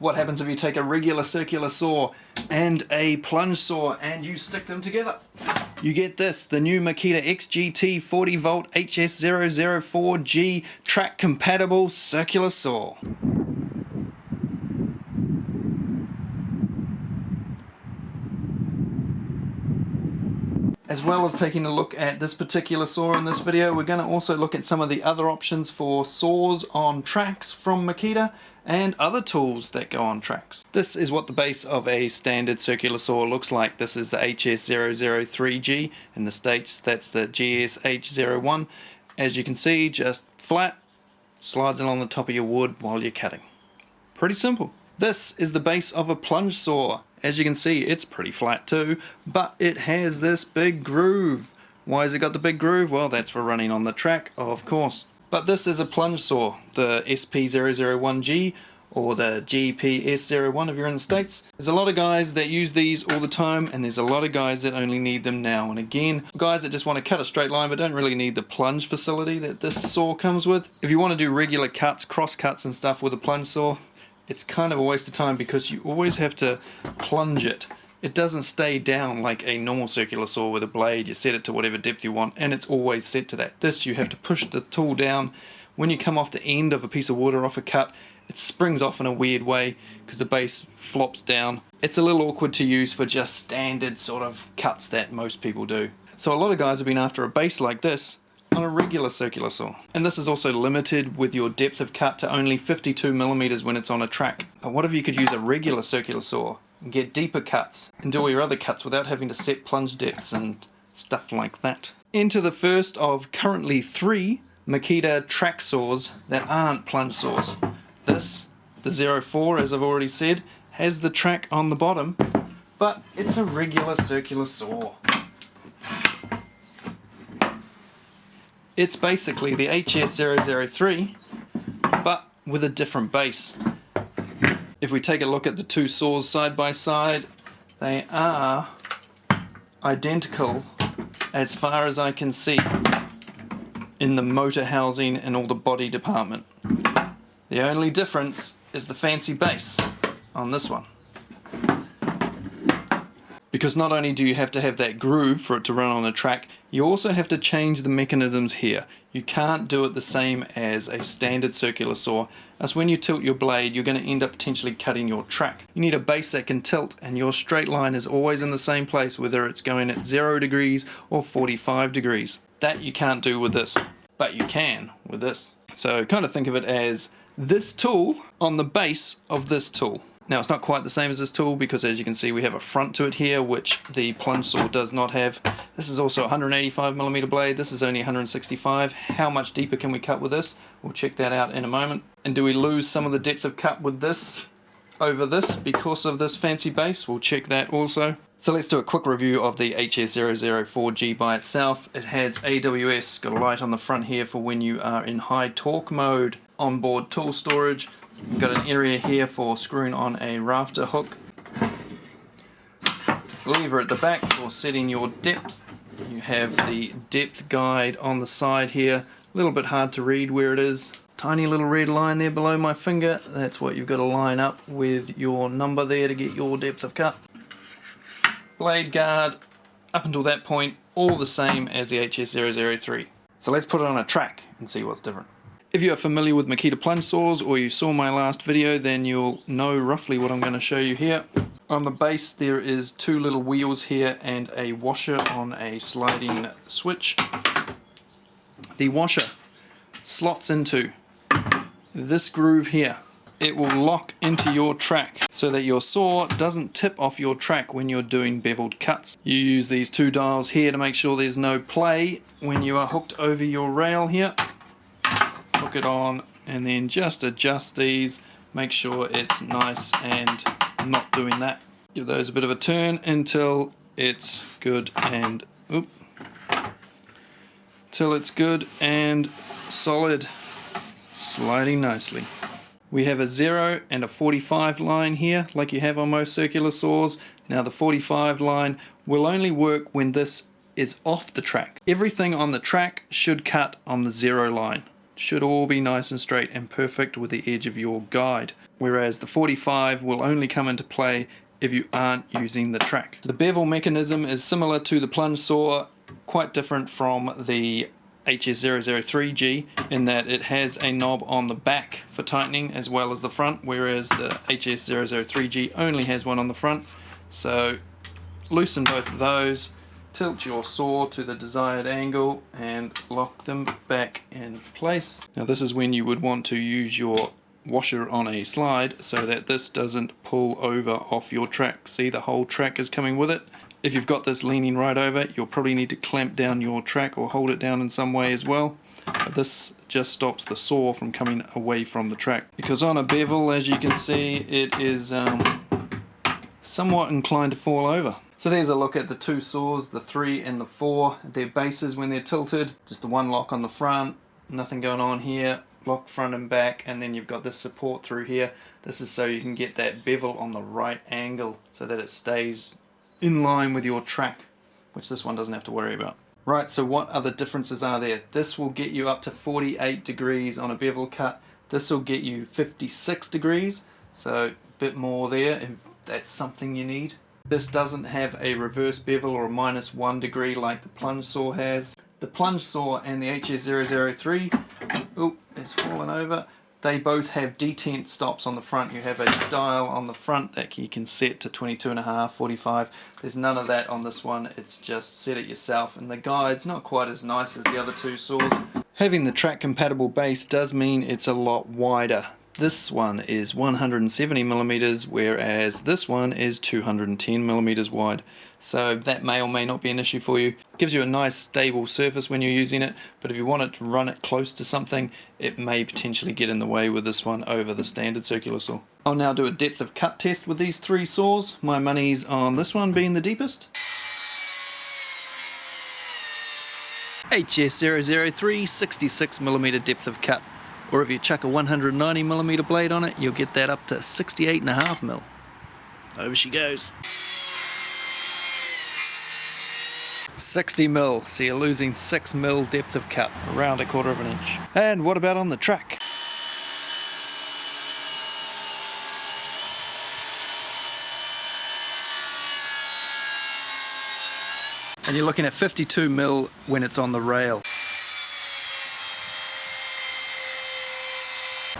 What happens if you take a regular circular saw and a plunge saw and you stick them together? You get this, the new Makita XGT 40 volt HS004G track compatible circular saw. As well as taking a look at this particular saw in this video, we're going to also look at some of the other options for saws on tracks from Makita and other tools that go on tracks. This is what the base of a standard circular saw looks like. This is the HS003G. In the States, that's the GSH01. As you can see, just flat, slides along the top of your wood while you're cutting. Pretty simple. This is the base of a plunge saw. As you can see, it's pretty flat too, but it has this big groove. Why has it got the big groove? Well, that's for running on the track, of course. But this is a plunge saw, the SP001G or the GPS01 if you're in the States. There's a lot of guys that use these all the time, and there's a lot of guys that only need them now and again. Guys that just want to cut a straight line but don't really need the plunge facility that this saw comes with. If you want to do regular cuts, cross cuts and stuff with a plunge saw, it's kind of a waste of time because you always have to plunge it. It doesn't stay down like a normal circular saw with a blade. You set it to whatever depth you want and it's always set to that. This, you have to push the tool down. When you come off the end of a piece of wood or off a cut, it springs off in a weird way because the base flops down. It's a little awkward to use for just standard sort of cuts that most people do. So a lot of guys have been after a base like this on a regular circular saw. And this is also limited with your depth of cut to only 52mm when it's on a track. But what if you could use a regular circular saw and get deeper cuts and do all your other cuts without having to set plunge depths and stuff like that? Enter the first of currently 3 Makita track saws that aren't plunge saws. This, the 04, as I've already said, has the track on the bottom, but it's a regular circular saw. It's basically the HS003, but with a different base. If we take a look at the two saws side by side, they are identical as far as I can see in the motor housing and all the body department. The only difference is the fancy base on this one. Because not only do you have to have that groove for it to run on the track, you also have to change the mechanisms here. You can't do it the same as a standard circular saw, as when you tilt your blade you're going to end up potentially cutting your track. You need a base that can tilt and your straight line is always in the same place, whether it's going at 0 degrees or 45 degrees. That you can't do with this, but you can with this. So kind of think of it as this tool on the base of this tool. Now it's not quite the same as this tool because as you can see we have a front to it here which the plunge saw does not have. This is also a 185mm blade, this is only 165. How much deeper can we cut with this? We'll check that out in a moment. And do we lose some of the depth of cut with this over this because of this fancy base? We'll check that also. So let's do a quick review of the HS004G by itself. It has AWS, got a light on the front here for when you are in high torque mode. Onboard tool storage. You've got an area here for screwing on a rafter hook. Lever at the back for setting your depth. You have the depth guide on the side here. A little bit hard to read where it is. Tiny little red line there below my finger. That's what you've got to line up with your number there to get your depth of cut. Blade guard, up until that point, all the same as the HS003. So let's put it on a track and see what's different. If you are familiar with Makita plunge saws or you saw my last video, then you'll know roughly what I'm going to show you here. On the base there is 2 little wheels here and a washer on a sliding switch. The washer slots into this groove here. It will lock into your track so that your saw doesn't tip off your track when you're doing beveled cuts. You use these 2 dials here to make sure there's no play when you are hooked over your rail here. Hook it on and then just adjust these, make sure it's nice and not doing that. Give those a bit of a turn until it's good and solid, sliding nicely. We have a 0 and a 45 line here like you have on most circular saws. Now the 45 line will only work when this is off the track. Everything on the track should cut on the 0 line. should all be nice and straight and perfect with the edge of your guide, whereas the 45 will only come into play if you aren't using the track. The bevel mechanism is similar to the Plunge Saw, quite different from the HS003G in that it has a knob on the back for tightening as well as the front, whereas the HS003G only has one on the front. So loosen both of those, tilt your saw to the desired angle and lock them back in place. Now this is when you would want to use your washer on a slide so that this doesn't pull over off your track. See, the whole track is coming with it. If you've got this leaning right over, you'll probably need to clamp down your track or hold it down in some way as well. But this just stops the saw from coming away from the track. Because on a bevel, as you can see, it is somewhat inclined to fall over. So there's a look at the two saws, the 3 and the 4, their bases when they're tilted. Just the one lock on the front, nothing going on here. Lock front and back, and then you've got this support through here. This is so you can get that bevel on the right angle so that it stays in line with your track, which this one doesn't have to worry about. Right, so what other differences are there? This will get you up to 48 degrees on a bevel cut. This will get you 56 degrees, so a bit more there if that's something you need. This doesn't have a reverse bevel or a -1 degree like the Plunge Saw has. The Plunge Saw and the HS003, oh, it's fallen over. They both have detent stops on the front. You have a dial on the front that you can set to 22.5, 45. There's none of that on this one. It's just set it yourself, and the guide's not quite as nice as the other two saws. Having the track compatible base does mean it's a lot wider. This one is 170 millimeters, whereas this one is 210 millimeters wide. So that may or may not be an issue for you. Gives you a nice stable surface when you're using it, but if you want it to run it close to something, it may potentially get in the way with this one over the standard circular saw. I'll now do a depth of cut test with these three saws. My money's on this one being the deepest. HS003, 66mm depth of cut. Or if you chuck a 190mm blade on it, you'll get that up to 68.5mm. Over she goes. 60mm, so you're losing 6mm depth of cut, around 1/4 of an inch. And what about on the track? And you're looking at 52mm when it's on the rail.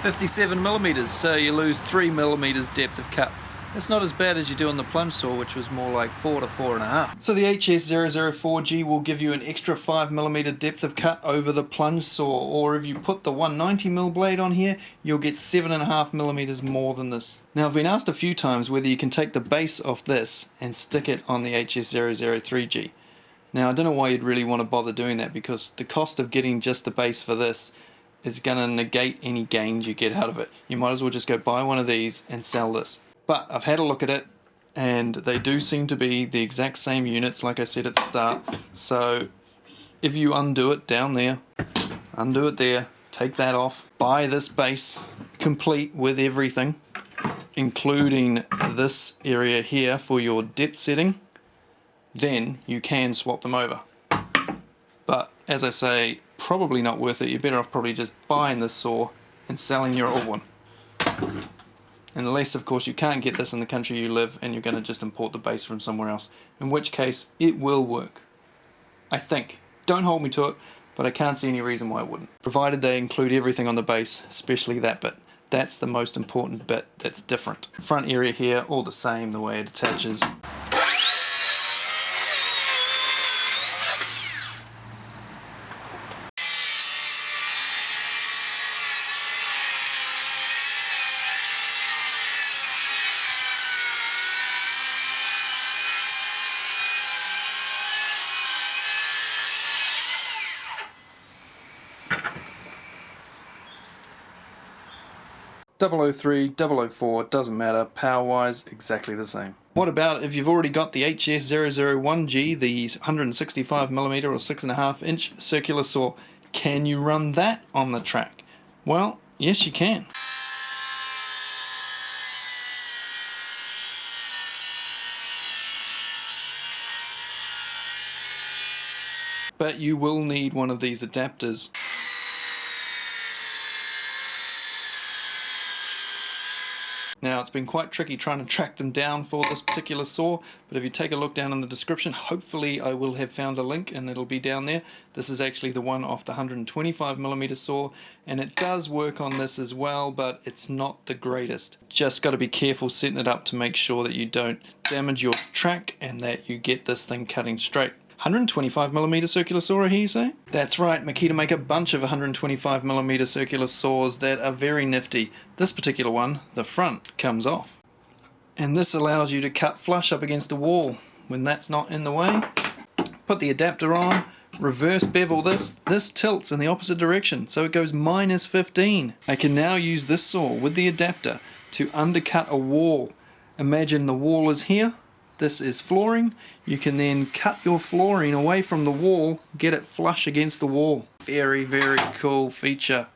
57mm, so you lose 3mm depth of cut. It's not as bad as you do on the Plunge Saw, which was more like 4 to 4.5. So the HS004G will give you an extra 5mm depth of cut over the Plunge Saw, or if you put the 190mm blade on here, you'll get 7.5mm more than this. Now I've been asked a few times whether you can take the base off this and stick it on the HS003G. Now I don't know why you'd really want to bother doing that, because the cost of getting just the base for this is going to negate any gains you get out of it. You might as well just go buy one of these and sell this. But I've had a look at it, and they do seem to be the exact same units like I said at the start. So if you undo it down there, undo it there, take that off, buy this base complete with everything, including this area here for your depth setting, then you can swap them over. But as I say, probably not worth it. You're better off probably just buying this saw and selling your old one. Unless of course you can't get this in the country you live and you're going to just import the base from somewhere else, in which case it will work. I think. Don't hold me to it, but I can't see any reason why it wouldn't. Provided they include everything on the base, especially that bit. That's the most important bit that's different. Front area here, all the same, the way it attaches. 003, 004, doesn't matter, power wise exactly the same. What about if you've already got the HS001G, the 165mm or 6.5 inch circular saw? Can you run that on the track? Well, yes you can. But you will need one of these adapters. Now it's been quite tricky trying to track them down for this particular saw, but if you take a look down in the description, hopefully I will have found a link and it'll be down there. This is actually the one off the 125mm saw, and it does work on this as well, but it's not the greatest. Just got to be careful setting it up to make sure that you don't damage your track and that you get this thing cutting straight. 125mm circular saw, I hear you say? That's right, Makita make a bunch of 125mm circular saws that are very nifty. This particular one, the front comes off. And this allows you to cut flush up against a wall when that's not in the way. Put the adapter on, reverse bevel this tilts in the opposite direction, so it goes -15. I can now use this saw with the adapter to undercut a wall. Imagine the wall is here. This is flooring. You can then cut your flooring away from the wall, get it flush against the wall. Very, very cool feature.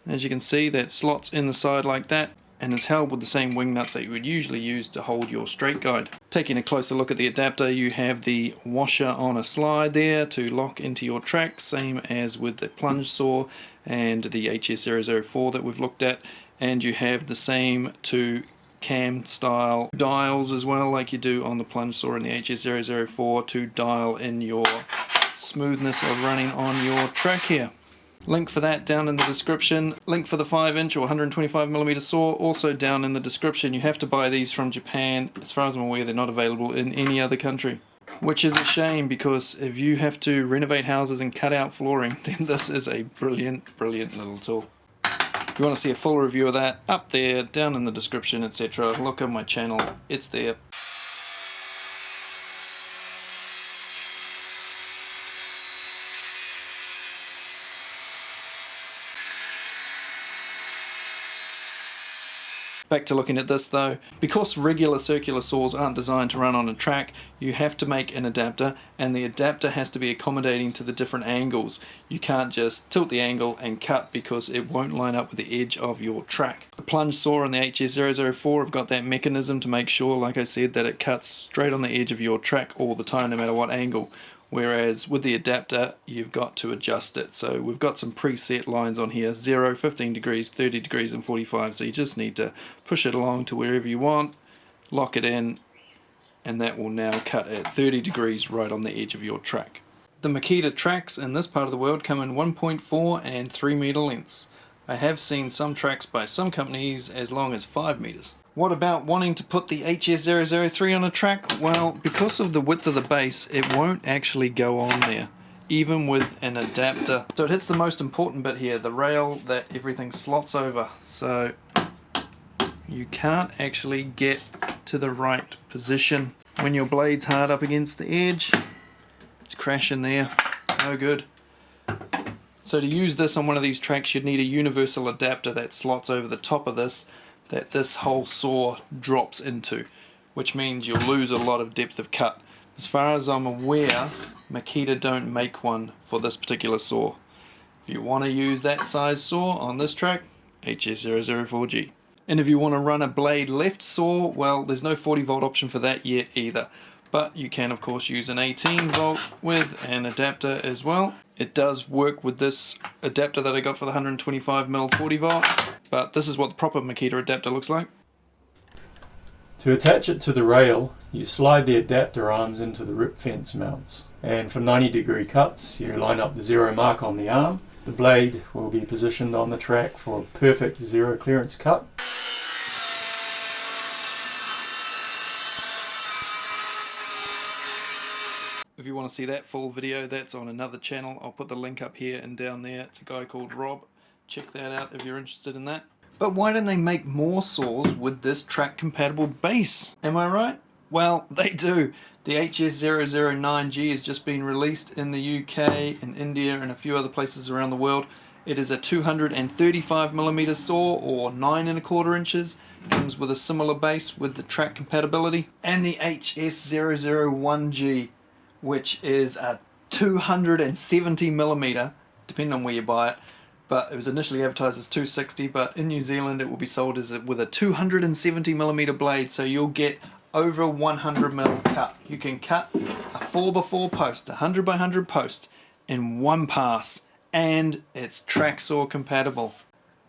As you can see, that slots in the side like that and is held with the same wing nuts that you would usually use to hold your straight guide. Taking a closer look at the adapter, you have the washer on a slide there to lock into your track, same as with the Plunge Saw and the HS004 that we've looked at, and you have the same two cam style dials as well, like you do on the Plunge Saw and the HS004, to dial in your smoothness of running on your track here. Link for that down in the description. Link for the 5-inch or 125mm saw also down in the description. You have to buy these from Japan. As far as I'm aware, they're not available in any other country, which is a shame, because if you have to renovate houses and cut out flooring, then this is a brilliant little tool. If you want to see a full review of that, up there, down in the description, etc. Look at my channel, it's there. Back to looking at this though, because regular circular saws aren't designed to run on a track, you have to make an adapter, and the adapter has to be accommodating to the different angles. You can't just tilt the angle and cut, because it won't line up with the edge of your track. The Plunge Saw and the HS004 have got that mechanism to make sure, like I said, that it cuts straight on the edge of your track all the time, no matter what angle. Whereas with the adapter, you've got to adjust it. So we've got some preset lines on here: 0, 15 degrees, 30 degrees and 45. So you just need to push it along to wherever you want, lock it in, and that will now cut at 30 degrees right on the edge of your track. The Makita tracks in this part of the world come in 1.4 and 3 meter lengths. I have seen some tracks by some companies as long as 5 meters. What about wanting to put the HS003 on a track? Well, because of the width of the base, it won't actually go on there, even with an adapter. So it hits the most important bit here, the rail that everything slots over. So you can't actually get to the right position. When your blade's hard up against the edge, it's crashing there, no good. So to use this on one of these tracks, you'd need a universal adapter that slots over the top of this, that this whole saw drops into, which means you'll lose a lot of depth of cut. As far as I'm aware, Makita don't make one for this particular saw. If you want to use that size saw on this track, HS004G. And if you want to run a blade left saw, well, there's no 40 volt option for that yet either. But you can of course use an 18 volt with an adapter as well. It does work with this adapter that I got for the 125mm 40 volt, but this is what the proper Makita adapter looks like. To attach it to the rail, you slide the adapter arms into the rip fence mounts, and for 90-degree cuts you line up the 0 mark on the arm. The blade will be positioned on the track for a perfect 0 clearance cut. If you want to see that full video, that's on another channel. I'll put the link up here and down there. It's a guy called Rob. Check that out if you're interested in that. But why don't they make more saws with this track compatible base? Am I right? Well, they do. The HS009G has just been released in the UK, in India and a few other places around the world. It is a 235mm saw, or 9 1/4 inches. Comes with a similar base with the track compatibility. And the HS001G, which is a 270mm, depending on where you buy it, but it was initially advertised as 260, but in New Zealand it will be sold as with a 270mm blade, so you'll get over 100mm cut. You can cut a 4x4 post, 100x100 post, in one pass, and it's track saw compatible.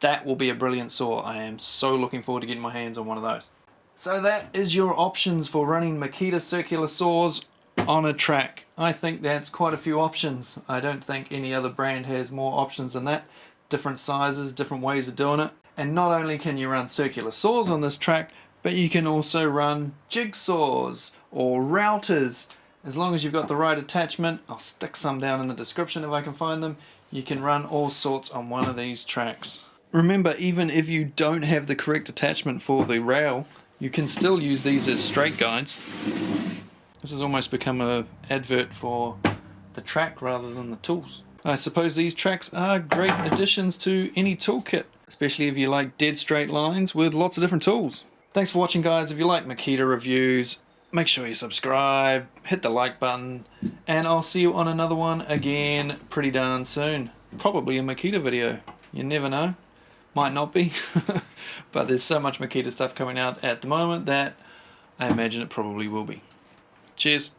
That will be a brilliant saw. I am so looking forward to getting my hands on one of those. So that is your options for running Makita circular saws on a track. I think that's quite a few options. I don't think any other brand has more options than that. Different sizes, different ways of doing it. And not only can you run circular saws on this track, but you can also run jigsaws or routers. As long as you've got the right attachment, I'll stick some down in the description if I can find them, you can run all sorts on one of these tracks. Remember, even if you don't have the correct attachment for the rail, you can still use these as straight guides. This has almost become an advert for the track rather than the tools. I suppose these tracks are great additions to any toolkit, especially if you like dead straight lines with lots of different tools. Thanks for watching, guys. If you like Makita reviews, make sure you subscribe, hit the like button, and I'll see you on another one again pretty darn soon. Probably a Makita video. You never know. Might not be. But there's so much Makita stuff coming out at the moment that I imagine it probably will be. Cheers.